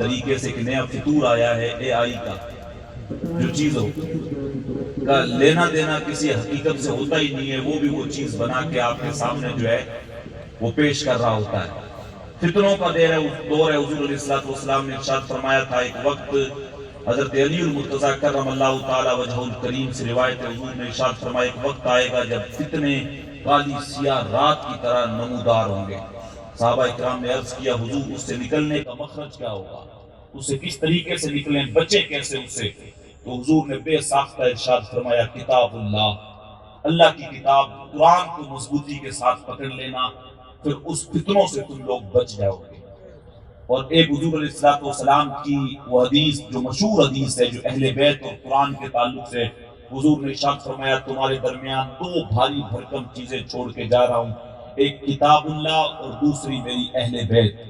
طریقے سے کہ نیا فطور آیا ہے اے آئی کا، جو چیزوں کا لینا دینا کسی حقیقت سے ہوتا ہی نہیں ہے، وہ بھی وہ چیز بنا کے آپ کے سامنے جو ہے وہ پیش کر رہا ہوتا ہے۔ فتنوں کا دور ہے۔ حضور علیہ السلام نے ارشاد فرمایا تھا، ایک وقت حضرت علی المرتضیٰ کرم اللہ تعالی وجہ الکریم سے روایت ہے، حضور نے ارشاد فرمایا ایک وقت آئے گا جب فتنے کالی سیاہ رات کی طرح نمودار ہوں گے۔ صحابہ اکرام نے عرض کیا حضور اس سے نکلنے کا مخرج کیا ہوگا، اس سے کس طریقے سے نکلیں، بچے کیسے اس سے؟ تو حضور نے بے ساختہ ارشاد فرمایا کتاب اللہ کی کتاب قرآن کو مضبوطی کے ساتھ پکڑ لینا، پھر اس فتنوں سے تم لوگ بچ جاؤ گے۔ اور ایک حضور علیہ السلام کی وہ حدیث جو مشہور حدیث ہے، جو اہل بیت اور قرآن کے تعلق سے، حضور نے ارشاد فرمایا تمہارے درمیان دو بھاری بھرکم چیزیں چھوڑ کے جا رہا ہوں، ایک کتاب اللہ اور دوسری میری اہل بیت۔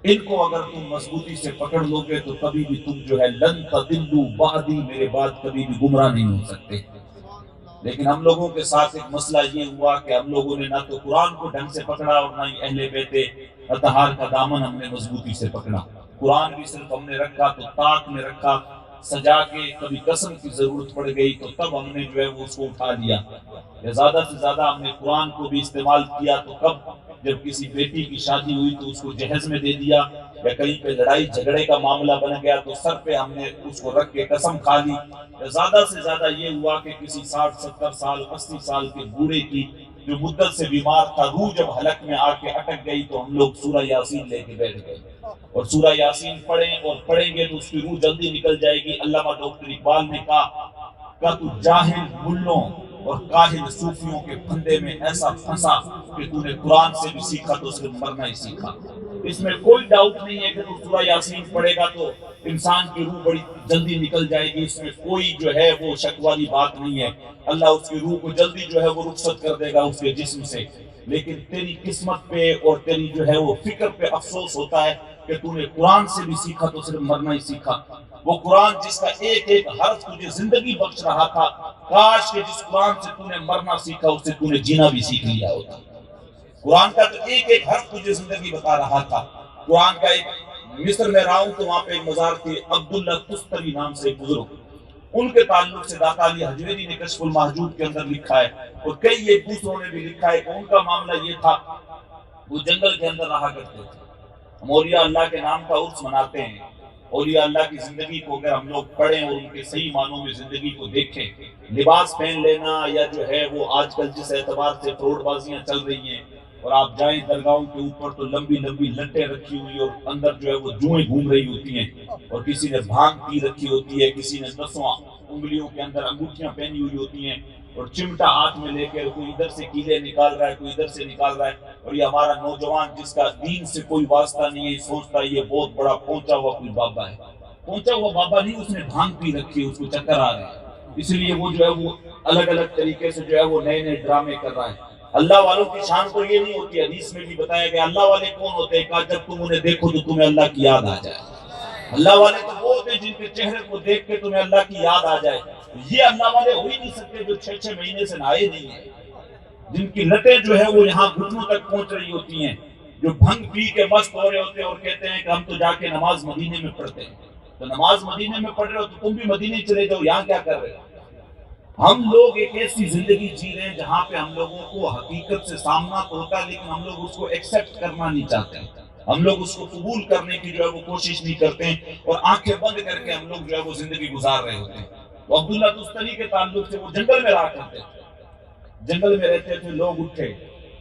ان کو اگر تم مضبوطی سے پکڑ لو گے تو کبھی بھی تم جو ہے لن تضلوا بعدی، میرے بعد کبھی بھی گمراہ نہیں ہو سکتے۔ لیکن ہم لوگوں کے ساتھ ایک مسئلہ یہ ہوا کہ ہم لوگوں نے نہ تو قرآن کو ڈھنگ سے پکڑا اور نہ ہی اہل بیت اطہار کا دامن ہم نے مضبوطی سے پکڑا۔ قرآن بھی صرف ہم نے رکھا تو طاق میں رکھا سجا کے، کبھی قسم کی ضرورت پڑ گئی تو تب ہم نے جو ہے وہ اس کو اٹھا لیا، یا زیادہ سے زیادہ ہم نے قرآن کو بھی استعمال کیا تو کب جب کسی بیٹی کی شادی ہوئی تو اس کو جہیز میں دے دیا، یا کہیں پہ لڑائی جھگڑے کا معاملہ بن گیا تو سر پہ ہم نے اس کو رکھ کے قسم کھا لی، یا زیادہ سے زیادہ یہ ہوا کہ کسی 60 70 سال 80 سال کے بوڑھے کی جو مدت سے بیمار تھا، روح جب حلق میں آ کے اٹک گئی تو ہم لوگ سورہ یاسین لے کے بیٹھ گئے اور سورہ یاسین پڑھیں اور پڑھیں گے تو اس کی روح جلدی نکل جائے گی۔ علامہ ڈاکٹر اقبال نے کہا تو جاہل ملوں اور کاہل صوفیوں کے پھندے میں ایسا پھنسا کہ تو نے قرآن سے بھی سیکھا تو صرف مرنا ہی سیکھا۔ اس میں کوئی ڈاؤٹ نہیں ہے کہ تو سورہ یاسین پڑھے گا تو انسان کی روح بڑی جلدی نکل جائے گی، اس میں کوئی جو ہے وہ شک والی بات نہیں ہے، اللہ اس کی روح کو جلدی جو ہے وہ رخصت کر دے گا اس کے جسم سے۔ لیکن تیری قسمت پہ اور تیری جو ہے وہ فکر پہ افسوس ہوتا ہے کہ تو نے قرآن سے بھی سیکھا تو صرف مرنا ہی سیکھا۔ وہ قرآن جس کا ایک ایک حرف تجھے زندگی بخش رہا تھا، کاش کہ جس قرآن سے تو نے مرنا سیکھا اس سے تو نے جینا بھی سیکھ لیا ہوتا۔ قرآن کا تو ایک ایک حرف تجھے زندگی بتا رہا تھا۔ قرآن کا ایک مصر میں رہا ہوں تو وہاں پہ ایک مزار تھی، عبداللہ تستری نام سے ایک بزرگ، ان کے تعلق سے داتا علی حجویری نے کشف المحجوب کے اندر لکھا ہے اور کئی ایک دوسروں نے بھی لکھا ہے کہ ان کا معاملہ یہ تھا، وہ جنگل کے اندر رہا کرتے تھے۔ ہم اولیاء اللہ کے نام کا عرس مناتے ہیں، اولیاء اللہ کی زندگی کو اگر ہم لوگ پڑھیں اور ان کے صحیح معنوں میں زندگی کو دیکھیں، لباس پہن لینا یا جو ہے وہ آج کل جس اعتبار سے فروڈ بازیاں چل رہی ہیں، اور آپ جائیں درگاہوں کے اوپر تو لمبی لمبی لٹیں رکھی ہوئی اور اندر جو ہے وہ جوئیں گھوم رہی ہوتی ہیں، اور کسی نے بھانگ پی رکھی ہوتی ہے، کسی نے 10 انگلیوں کے اندر انگوٹھیاں پہنی ہوئی ہوتی ہیں، اور چمٹا ہاتھ میں لے کے کوئی ادھر سے کیلے نکال رہا ہے، کوئی ادھر سے نکال رہا ہے، اور یہ ہمارا نوجوان جس کا دین سے کوئی واسطہ نہیں ہے سوچتا ہے یہ بہت بڑا پہنچا ہوا کوئی بابا ہے۔ پہنچا ہوا بابا نہیں، اس نے بھانگ پی رکھی ہے، اس کو چکر آ رہے ہیں، اس لیے وہ جو ہے وہ الگ الگ طریقے سے جو ہے وہ نئے نئے ڈرامے کر رہا ہے۔ اللہ والوں کی شان تو یہ نہیں ہوتی، حدیث میں بھی بتایا گیا اللہ والے کون ہوتے ہیں، کہا جب تم انہیں دیکھو تو تمہیں اللہ کی یاد آ جائے۔ اللہ والے تو وہ ہوتے ہیں جن کے چہرے کو دیکھ کے تمہیں اللہ کی یاد آ جائے۔ یہ اللہ والے ہو ہی نہیں سکتے جو 6 مہینے سے نہائے نہیں ہیں، جن کی لٹیں جو ہے وہ یہاں گھٹنوں تک پہنچ رہی ہوتی ہیں، جو بھنگ پی کے مست ہو رہے ہوتے ہیں اور کہتے ہیں کہ ہم تو جا کے نماز مدینے میں پڑھتے ہیں۔ تو نماز مدینے میں پڑھ رہے ہو تو تم بھی مدینے چلے جاؤ، یہاں کیا کر رہے ہو؟ ہم لوگ ایک ایسی زندگی جی رہے ہیں جہاں پہ ہم لوگوں کو حقیقت سے سامنا تو ہوتا ہے لیکن ہم لوگ اس کو ایکسیپٹ کرنا نہیں چاہتے ہیں، ہم لوگ اس کو قبول کرنے کی جو ہے وہ کوشش نہیں کرتے ہیں، اور آنکھیں بند کر کے ہم لوگ جو ہے وہ زندگی گزار رہے ہوتے ہیں۔ وہ عبداللہ تستری کے تعلق سے وہ جنگل میں رہا کرتے تھے، جنگل میں رہتے تھے، لوگ اٹھے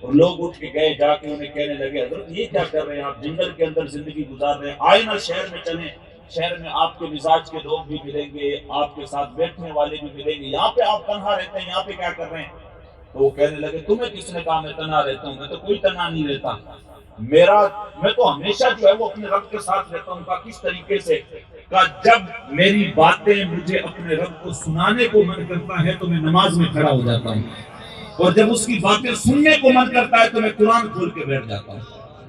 اور لوگ اٹھ کے گئے، جا کے انہیں کہنے لگے حضرت یہ کیا کر رہے ہیں آپ، جنگل کے اندر زندگی گزار رہے ہیں، آئے نا شہر میں چلیں، شہر میں آپ کے مزاج کے لوگ بھی ملیں گے، آپ کے ساتھ بیٹھنے والے بھی ملیں گے، یہاں پہ آپ تنہا رہتے ہیں، یہاں پہ کیا کر رہے ہیں؟ تو وہ کہنے لگے تمہیں کس نے کہا میں تنہا رہتا ہوں، میں تو کوئی تنہا نہیں رہتا، میں تو ہمیشہ جو ہے وہ اپنے رب کے ساتھ رہتا ہوں۔ کہا کس طریقے سے؟ کہا جب میری باتیں مجھے اپنے رب کو سنانے کو من کرتا ہے تو میں نماز میں کھڑا ہو جاتا ہوں، اور جب اس کی باتیں سننے کو من کرتا ہے تو میں قرآن کھول کے بیٹھ جاتا ہوں۔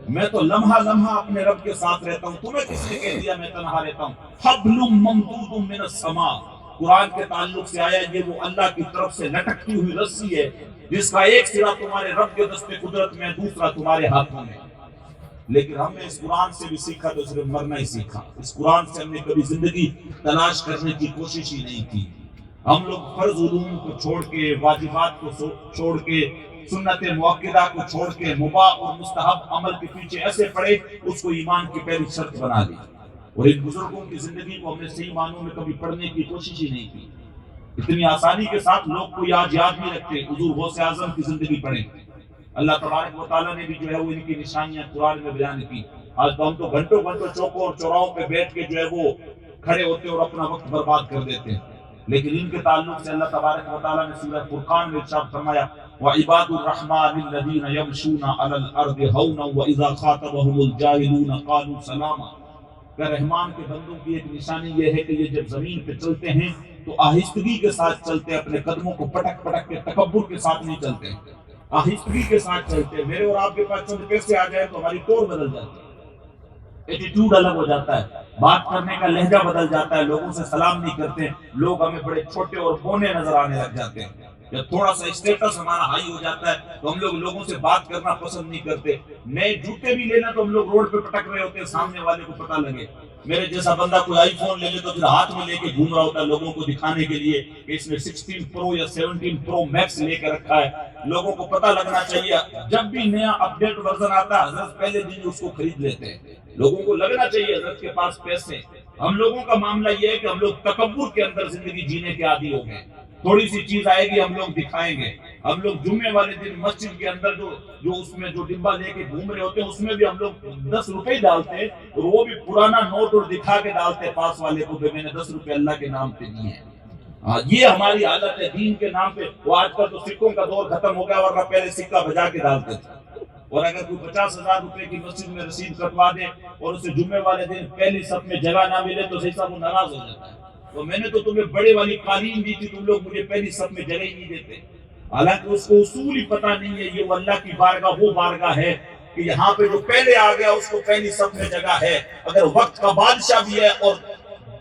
میں تو لمحہ لمحہ اپنے رب کے ساتھ رہتا ہوں، تمہیں کس نے کہہ دیا میں تنہا رہتا ہوں؟ حبل ممدود من السماء، قرآن کے تعلق سے آیا یہ وہ اللہ کی طرف سے لٹکتی ہوئی رسی ہے جس کا ایک سرا تمہارے رب کے دست قدرت میں، دوسرا تمہارے ہاتھوں میں۔ لیکن ہم نے اس قرآن سے بھی سیکھا تو صرف مرنا ہی سیکھا. اس قرآن سے ہم نے کبھی زندگی تلاش کرنے کی کوشش ہی نہیں کی. ہم لوگ فرض علوم کو چھوڑ کے، واجبات کو چھوڑ کے، سنت مؤکدہ کو چھوڑ کے مباح اور مستحب عمل کے پیچھے ایسے پڑے، اس کو ایمان کی پہلی شرط بنا لی. اور ان بزرگوں کی زندگی کو ہم نے صحیح معنوں میں کبھی پڑھنے کی کوشش ہی نہیں کی. اتنی آسانی کے ساتھ لوگ کوئی آج یاد نہیں رکھتے. حضور غوث اعظم کی زندگی پڑھیں. اللہ تبارک و تعالیٰ نے بھی جو ہے وہ ان کی نشانیاں قرآن میں بیان کی. آج تو ہم تو گھنٹوں چوکوں اور چوراہوں پہ بیٹھ کے جو ہے وہ کھڑے ہوتے اور اپنا وقت برباد کر دیتے ہیں. لیکن ان کے تعلق سے اللہ تبارک و تعالیٰ نے سورہ فرقان میں ارشاد فرمایا وَعِبَادُ الرَّحْمَٰنِ الَّذِينَ يَمْشُونَ عَلَى الْأَرْضِ هَوْنًا وَإِذَا خَاطَبَهُمُ الْجَاهِلُونَ قَالُوا سَلَامًا. کہ رحمان کے بندوں کی ایک نشانی یہ ہے کہ یہ جب زمین پہ چلتے ہیں تو آہستگی کے ساتھ چلتے، اپنے قدموں کو پٹک پٹک کے تکبر کے ساتھ نہیں چلتے، آہستگی کے ساتھ چلتے. میرے اور آپ کے پاس چند پیسے آ جائے تو ہماری ٹور بدل جاتی ہے، ایٹیٹیوڈ الگ ہو جاتا ہے، بات کرنے کا لہجہ بدل جاتا ہے، لوگوں سے سلام نہیں کرتے، لوگ ہمیں بڑے چھوٹے اور بونے نظر آنے لگ جاتے ہیں. جب تھوڑا سا اسٹیٹس ہمارا ہائی ہو جاتا ہے تو ہم لوگ لوگوں سے بات کرنا پسند نہیں کرتے. نئے جوتے بھی لینا تو ہم لوگ روڈ پہ پٹک رہے ہوتے ہیں سامنے والے کو پتہ لگے. میرے جیسا بندہ کوئی آئی فون لے لے تو پھر ہاتھ میں لے کے گھوم رہا ہوتا ہے لوگوں کو دکھانے کے لیے کہ اس نے 16 پرو یا 17 پرو میکس لے کے رکھا ہے. لوگوں کو پتہ لگنا چاہیے جب بھی نیا اپڈیٹ ورژن آتا ہے حضرت پہلے دن اس کو خرید لیتے ہیں. لوگوں کو لگنا چاہیے حضرت کے پاس پیسے. ہم لوگوں کا معاملہ یہ ہے کہ ہم لوگ تکبر کے اندر زندگی جینے کے عادی ہو گئے. تھوڑی سی چیز آئے گی ہم لوگ دکھائیں گے. ہم لوگ جمعے والے دن مسجد کے اندر جو اس میں جو ڈبہ لے کے گھوم رہے ہوتے ہیں اس میں بھی ہم لوگ 10 روپے ڈالتے ہیں اور وہ بھی پرانا نوٹ اور دکھا کے ڈالتے پاس والے کو کہ میں نے 10 روپے اللہ کے نام پہ دیے ہیں. یہ ہماری حالت ہے دین کے نام پہ. وہ آج کل تو سکوں کا دور ختم ہو گیا ورنہ پہلے سکہ بجا کے ڈالتے تھے. اور اگر کوئی 50,000 روپے کی مسجد میں رسید کٹوا دے اور اسے جمعے والے دن پہلی صف میں جگہ نہ ملے تو صحیح صاحب وہ ناراض ہو جاتا ہے. تو میں نے تو تمہیں بڑے والی قالین دی تھی، تم لوگ مجھے پہلی صف میں جگہ ہی نہیں دیتے. حالانکہ اس کو اصول ہی پتہ نہیں ہے یہ اللہ کی بارگاہ وہ بارگاہ ہے کہ یہاں پہ جو پہلے آ گیا اس کو پہلی صف میں جگہ ہے. اگر وقت کا بادشاہ بھی ہے اور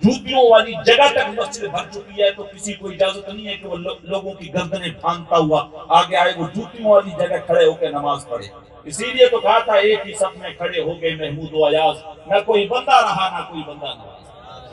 جوتیوں والی جگہ تک مسجد بھر چکی ہے تو کسی کو اجازت نہیں ہے کہ وہ لوگوں کی گردنیں پھاندتا ہوا آگے آئے، وہ جوتیوں والی جگہ کھڑے ہو کے نماز پڑھے. اسی لیے تو کہا تھا ایک ہی صف میں کھڑے ہو گئے محمود و ایاز، نہ کوئی بندہ رہا نہ کوئی بندہ نواز.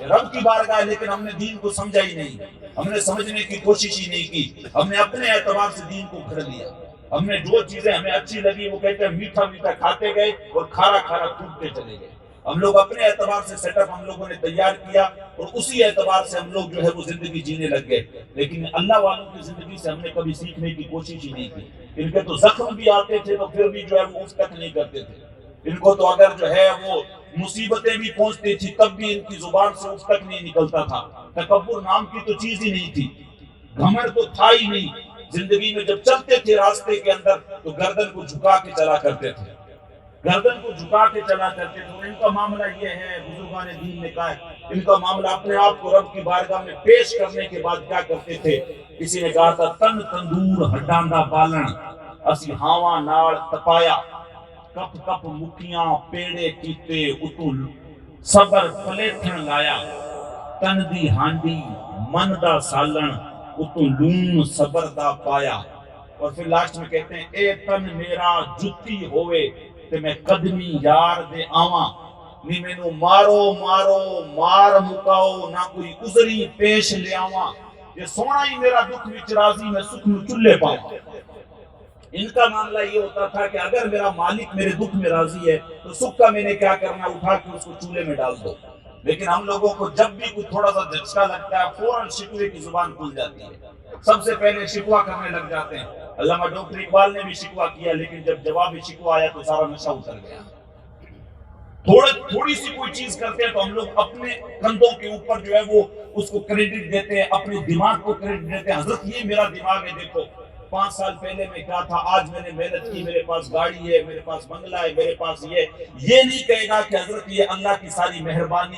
رب کی بارگاہ. لیکن ہم نے دین کو سمجھا ہی نہیں، ہم نے سمجھنے کی کوشش ہی نہیں کی. ہم نے اپنے اعتبار سے دین کو کھڑ لیا. ہم نے جو چیزیں ہمیں اچھی لگی وہ کہتے ہیں میٹھا میٹھا کھاتے گئے اور کھارا کھارا تھوکتے چلے گئے. ہم لوگ اپنے اعتبار سے سیٹ اپ ہم لوگوں نے تیار کیا اور اسی اعتبار سے ہم لوگ جو ہے وہ زندگی جینے لگ گئے. لیکن اللہ والوں کی زندگی سے ہم نے کبھی سیکھنے کی کوشش ہی نہیں کی. ان کے تو زخم بھی آتے تھے تو پھر بھی جو ہے وہ اس تک نہیں کرتے تھے. ان کو تو اگر جو ہے وہ مصیبتیں بھی پہنچتی تھی تب بھی ان کی زبان سے اس تک نہیں نکلتا تھا. تکبر نام کی تو چیز ہی نہیں تھی، گھمنڈ تو تھا ہی نہیں. زندگی میں جب چلتے تھے راستے کے اندر تو گردن کو جھکا کے چلا کرتے تھے، گردن کو جھکا کے چلا کرتے تھے. اور ان کا معاملہ یہ ہے، بزرگان دین نے کہا ہے، ان کا معاملہ اپنے آپ کو رب کی بارگاہ میں پیش کرنے کے بعد کیا کرتے تھے. کسی نے کہا تھا تن تندور ہڈاندا بالن اسی ہاواں نال تپایا، کپ کپ مکھیاں پیڑے کیتے اتل صبر پلیٹھن لایا، تن دی ہانڈی من دا سالن اتو لون صبر دا پایا. اور پھر لاسٹ میں کہتے ہیں اے تن میرا جتی ہوئے تے میں قدمی یار دے آواں، نی مینوں مارو مارو مار مکاؤ نہ کوئی عذری پیش لے آواں، یہ سونا ہی میرا دکھ وچ راضی میں سکھ نو چلے پاؤں. ان کا معاملہ یہ ہوتا تھا کہ اگر میرا مالک میرے دکھ میں راضی ہے تو سکھ کا میں نے کیا کرنا، اٹھا کے اس کو چولہے میں ڈال دو. لیکن ہم لوگوں کو جب بھی کوئی تھوڑا سا جھٹکا لگتا ہے فوراً شکوے کی زبان کھل جاتی ہے، سب سے پہلے شکوا کرنے لگ جاتے ہیں. علامہ ڈاکٹر اقبال نے بھی شکوا کیا لیکن جب جواب شکوا آیا تو سارا نشہ اتر گیا. تھوڑی سی کوئی چیز کرتے ہیں تو ہم لوگ اپنے کندھوں کے اوپر جو ہے وہ اس کو کریڈٹ دیتے ہیں، اپنے دماغ کو کریڈٹ دیتے ہیں. حضرت یہ میرا دماغ ہے، دیکھو 5 سال پہلے میں کیا تھا، آج میں نے محنت کی، میرے پاس گاڑی ہے، میرے پاس بنگلہ ہے، میرے پاس یہ نہیں کہے گا کہ حضرت یہ اللہ کی ساری مہربانی